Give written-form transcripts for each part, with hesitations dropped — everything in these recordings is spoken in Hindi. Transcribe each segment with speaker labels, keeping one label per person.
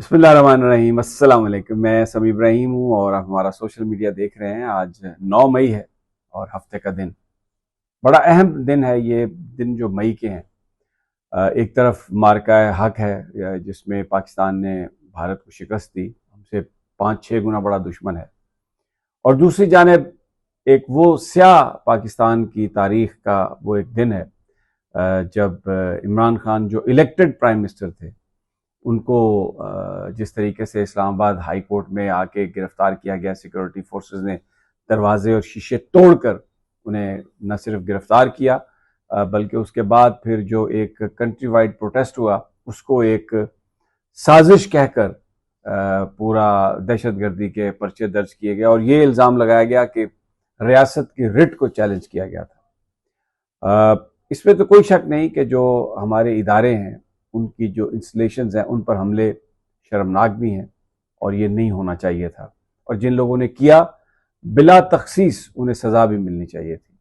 Speaker 1: बिस्मिल्लाहिर्रहमानिर्रहीम। अस्सलाम वालेकुम। मैं समी इब्राहिम हूँ और आप हमारा सोशल मीडिया देख रहे हैं। आज 9 मई है और हफ्ते का दिन, बड़ा अहम दिन है। ये दिन जो मई के हैं, एक तरफ मार्का हक है जिसमें पाकिस्तान ने भारत को शिकस्त दी, हमसे 5-6 गुना बड़ा दुश्मन है, और दूसरी जानिब एक वो स्याह पाकिस्तान की तारीख का वो एक दिन है जब इमरान खान जो इलेक्टेड प्राइम मिनिस्टर थे उनको जिस तरीके से इस्लामाबाद हाई कोर्ट में आके गिरफ्तार किया गया, सिक्योरिटी फोर्सेस ने दरवाजे और शीशे तोड़कर उन्हें न सिर्फ गिरफ्तार किया बल्कि उसके बाद फिर जो एक कंट्री वाइड प्रोटेस्ट हुआ उसको एक साजिश कहकर पूरा दहशतगर्दी के पर्चे दर्ज किए गए और ये इल्ज़ाम लगाया गया कि रियासत की रिट को चैलेंज किया गया था। इसमें तो कोई शक नहीं कि जो हमारे इदारे हैं उनकी जो इंस्टॉलेशंस हैं उन पर हमले शर्मनाक भी हैं और ये नहीं होना चाहिए था, और जिन लोगों ने किया बिला तखसीस उन्हें सज़ा भी मिलनी चाहिए थी।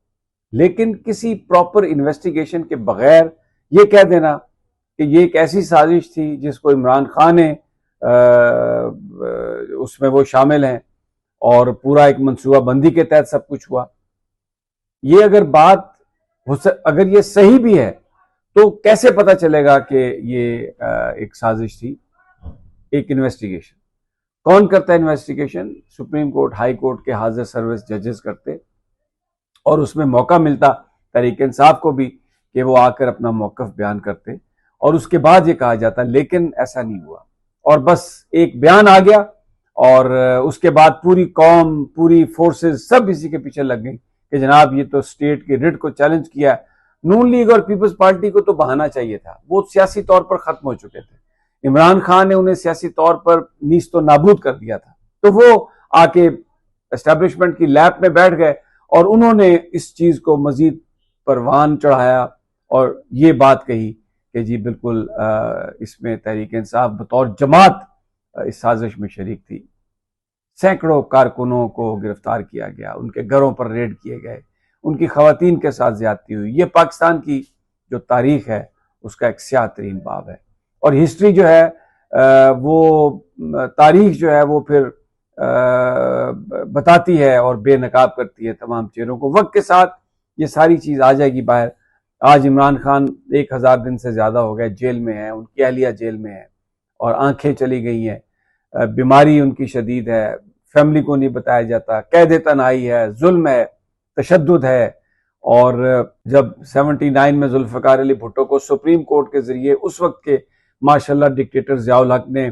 Speaker 1: लेकिन किसी प्रॉपर इन्वेस्टिगेशन के बगैर ये कह देना कि ये एक ऐसी साजिश थी जिसको इमरान खान ने उसमें वो शामिल हैं और पूरा एक मनसूबा बंदी के तहत सब कुछ हुआ, ये अगर बात अगर ये सही भी है तो कैसे पता चलेगा कि ये एक साजिश थी? एक इन्वेस्टिगेशन कौन करता है? Investigation supreme court, high court के हाजिर सर्विस जजेस करते, और उसमें मौका मिलता तहरीक इंसाफ को भी कि वो आकर अपना मौकफ बयान करते और उसके बाद ये कहा जाता। लेकिन ऐसा नहीं हुआ और बस एक बयान आ गया और उसके बाद पूरी कौम, पूरी फोर्सेस सब इसी के पीछे लग गई कि जनाब ये तो स्टेट की रिट को चैलेंज किया है। नून लीग और पीपल्स पार्टी को तो बहाना चाहिए था, वो सियासी तौर पर खत्म हो चुके थे। इमरान खान ने उन्हें सियासी तौर पर नीस्त तो नाबूद कर दिया था, तो वो आके एस्टेब्लिशमेंट की लैब में बैठ गए और उन्होंने इस चीज को मजीद परवान चढ़ाया और ये बात कही कि जी बिल्कुल इसमें तहरीक इंसाफ बतौर जमात इस साजिश में शरीक थी। सैकड़ों कारकुनों को गिरफ्तार किया गया, उनके घरों पर रेड किए गए, उनकी खवातीन के साथ ज्यादती हुई। ये पाकिस्तान की जो तारीख है उसका एक स्याह तरीन बाब है, और हिस्ट्री जो है वो तारीख जो है वो फिर बताती है और बेनकाब करती है तमाम चेहरों को। वक्त के साथ ये सारी चीज आ जाएगी बाहर। आज इमरान खान 1000 दिन से ज्यादा हो गए जेल में है, उनकी अहलिया जेल में है और आंखें चली गई हैं, बीमारी उनकी शदीद है, फैमिली को नहीं बताया जाता, कैद तनाई है, जुल्म है, तशद्दुद है। और जब 79 में जुल्फ़िकार अली भुट्टो को सुप्रीम कोर्ट के जरिए उस वक्त के माशाल्लाह डिक्टेटर ज़ियाउल हक ने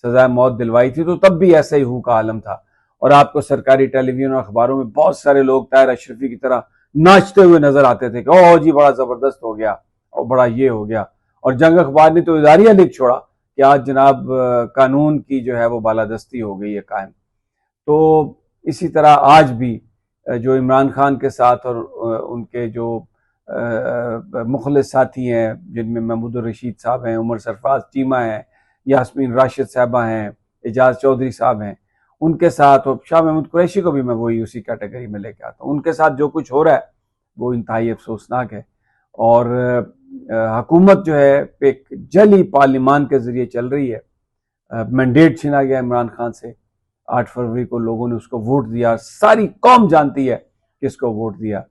Speaker 1: सजाए मौत दिलवाई थी, तो तब भी ऐसा ही हू का आलम था और आपको सरकारी टेलीविजन और अखबारों में बहुत सारे लोग ताहिर अशरफी की तरह नाचते हुए नजर आते थे कि ओह जी बड़ा जबरदस्त हो गया और बड़ा ये हो गया। और जंग अखबार ने तो इदारिया लिख छोड़ा कि आज जनाब कानून की जो है वो बालादस्ती हो गई है कायम। तो इसी तरह आज भी जो इमरान खान के साथ और उनके जो मुखलिस साथी हैं जिनमें महमूदुर रशीद साहब हैं, उमर सरफराज चीमा हैं, यास्मीन राशिद साहबा हैं, एजाज चौधरी साहब हैं, उनके साथ, और शाह महमूद कुरैशी को भी मैं वही उसी कैटेगरी में लेके आता हूँ, उनके साथ जो कुछ हो रहा है वो इंतहाई अफसोसनाक है। और हुकूमत जो है एक जली पार्लियामान के जरिए चल रही है। मैंडेट छीना गया इमरान खान से, 8 फरवरी को लोगों ने उसको वोट दिया, सारी कौम जानती है किसको वोट दिया।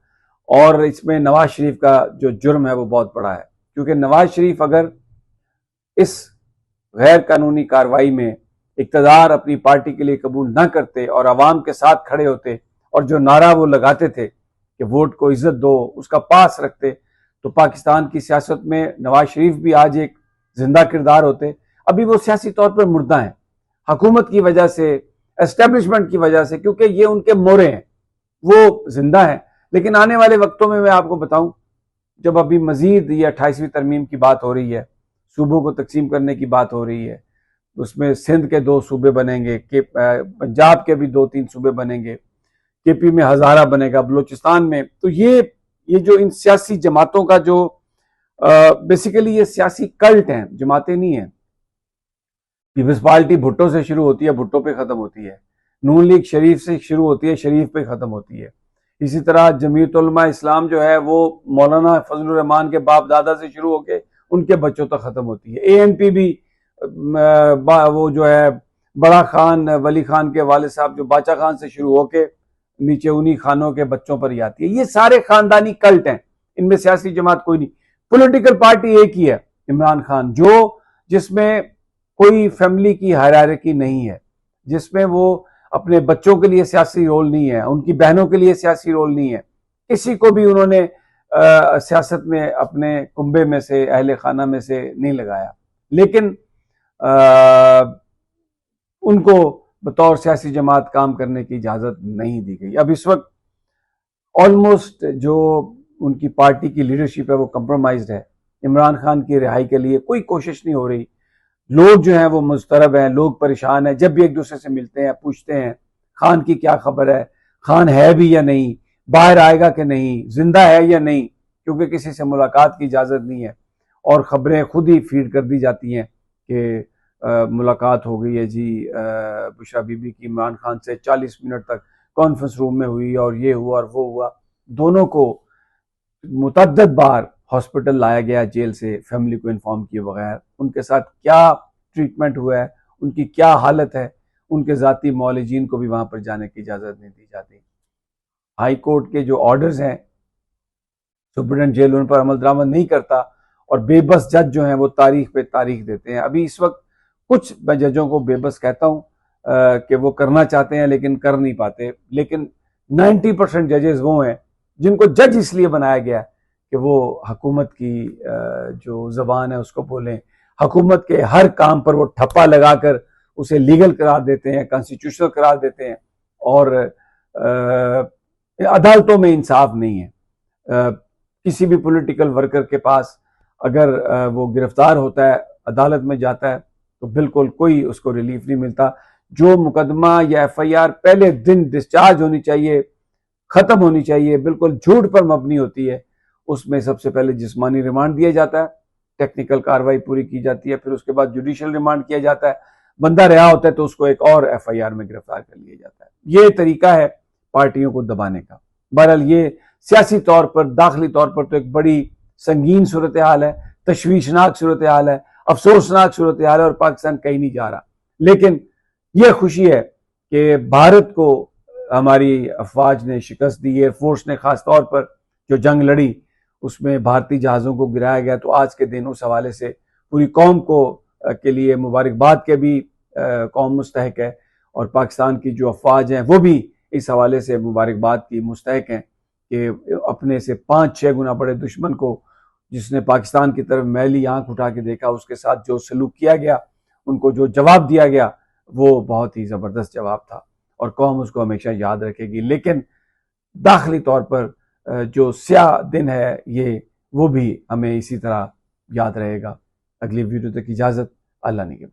Speaker 1: और इसमें नवाज शरीफ का जो जुर्म है वो बहुत बड़ा है, क्योंकि नवाज शरीफ अगर इस गैर कानूनी कार्रवाई में इक़्तिदार अपनी पार्टी के लिए कबूल ना करते और अवाम के साथ खड़े होते और जो नारा वो लगाते थे कि वोट को इज्जत दो, उसका पास रखते, तो पाकिस्तान की सियासत में नवाज शरीफ भी आज एक जिंदा किरदार होते। अभी वो सियासी तौर पर मुर्दा हैं हुकूमत की वजह से, एस्टेब्लिशमेंट की वजह से, क्योंकि ये उनके मोरे हैं, वो जिंदा हैं। लेकिन आने वाले वक्तों में मैं आपको बताऊं, जब अभी मजीद ये 28वीं तरमीम की बात हो रही है, सूबों को तकसीम करने की बात हो रही है, उसमें सिंध के 2 सूबे बनेंगे, पंजाब के भी 2-3 सूबे बनेंगे, केपी में हजारा बनेगा, बलूचिस्तान में। तो ये जो इन सियासी जमातों का जो बेसिकली ये सियासी कल्ट हैं, जमातें नहीं हैं। पीपल्स पार्टी भुट्टो से शुरू होती है, भुट्टो पे खत्म होती है। नून लीग शरीफ से शुरू होती है, शरीफ पे खत्म होती है। इसी तरह जमीयत उलमा इस्लाम जो है वो मौलाना फजलुर रहमान के बाप दादा से शुरू होकर उनके बच्चों तक खत्म होती है। एएनपी भी वो जो है बड़ा खान वली खान के वाले साहब जो बाचा खान से शुरू होके नीचे उन्हीं खानों के बच्चों पर ही आती है। ये सारे खानदानी कल्ट हैं, इनमें सियासी जमात कोई नहीं। पॉलिटिकल पार्टी एक ही है, इमरान खान, जो जिसमें कोई फैमिली की हायरार्की नहीं है, जिसमें वो अपने बच्चों के लिए सियासी रोल नहीं है, उनकी बहनों के लिए सियासी रोल नहीं है, किसी को भी उन्होंने सियासत में अपने कुंबे में से, अहले खाना में से नहीं लगाया। लेकिन उनको बतौर सियासी जमात काम करने की इजाजत नहीं दी गई। अब इस वक्त ऑलमोस्ट जो उनकी पार्टी की लीडरशिप है वो कंप्रोमाइज्ड है। इमरान खान की रिहाई के लिए कोई कोशिश नहीं हो रही। लोग जो हैं वो मुस्तरब हैं, लोग परेशान हैं। जब भी एक दूसरे से मिलते हैं पूछते हैं खान की क्या खबर है, खान है भी या नहीं, बाहर आएगा कि नहीं, जिंदा है या नहीं, क्योंकि किसी से मुलाकात की इजाजत नहीं है और खबरें खुद ही फीड कर दी जाती हैं कि मुलाकात हो गई है जी बुशरा बीबी की इमरान खान से 40 मिनट तक कॉन्फ्रेंस रूम में हुई और ये हुआ और वो हुआ। दोनों को मुतअद्दिद बार हॉस्पिटल लाया गया जेल से फैमिली को इन्फॉर्म किए बगैर। उनके साथ क्या ट्रीटमेंट हुआ है, उनकी क्या हालत है, उनके ज़ाती मौलिजीन को भी वहां पर जाने की इजाज़त नहीं दी जाती। हाई कोर्ट के जो ऑर्डर्स हैं सुप्रीडेंट जेल उन पर अमल दरामद नहीं करता और बेबस जज जो हैं वो तारीख पे तारीख देते हैं। अभी इस वक्त कुछ मैं जजों को बेबस कहता हूँ कि वो करना चाहते हैं लेकिन कर नहीं पाते। लेकिन 90% जजेस वो हैं जिनको जज इसलिए बनाया गया कि वो हुकूमत की जो ज़बान है उसको बोलें, हुकूमत के हर काम पर वो ठप्पा लगाकर उसे लीगल करार देते हैं, कॉन्स्टिट्यूशनल करार देते हैं और अदालतों में इंसाफ नहीं है। किसी भी पॉलिटिकल वर्कर के पास अगर वो गिरफ्तार होता है, अदालत में जाता है, तो बिल्कुल कोई उसको रिलीफ नहीं मिलता। जो मुकदमा या FIR पहले दिन डिस्चार्ज होनी चाहिए, खत्म होनी चाहिए, बिल्कुल झूठ पर मबनी होती है, उसमें सबसे पहले जिस्मानी रिमांड दिया जाता है, टेक्निकल कार्रवाई पूरी की जाती है, फिर उसके बाद जुडिशियल रिमांड किया जाता है। बंदा रिहा होता है तो उसको एक और FIR में गिरफ्तार कर लिया जाता है। ये तरीका है पार्टियों को दबाने का। बहरहाल ये सियासी तौर पर, दाखिली तौर पर तो एक बड़ी संगीन सूरत हाल है, तशवीशनाक सूरत हाल है, अफसोसनाक सूरत हाल है और पाकिस्तान कहीं नहीं जा रहा। लेकिन यह खुशी है कि भारत को हमारी अफवाज ने शिकस्त दी, एयरफोर्स ने खास तौर पर जो जंग लड़ी उसमें भारतीय जहाज़ों को गिराया गया। तो आज के दिन उस हवाले से पूरी कौम को के लिए मुबारकबाद के भी कौम मुस्तहक है और पाकिस्तान की जो अफवाज हैं वो भी इस हवाले से मुबारकबाद की मुस्तहक हैं कि अपने से 5-6 गुना बड़े दुश्मन को, जिसने पाकिस्तान की तरफ मैली आंख उठा के देखा, उसके साथ जो सलूक किया गया, उनको जो जवाब दिया गया, वो बहुत ही ज़बरदस्त जवाब था और कौम उसको हमेशा याद रखेगी। लेकिन दाखिली तौर पर जो स्याह दिन है ये, वो भी हमें इसी तरह याद रहेगा। अगली वीडियो तक इजाज़त, अल्लाह निगहबान।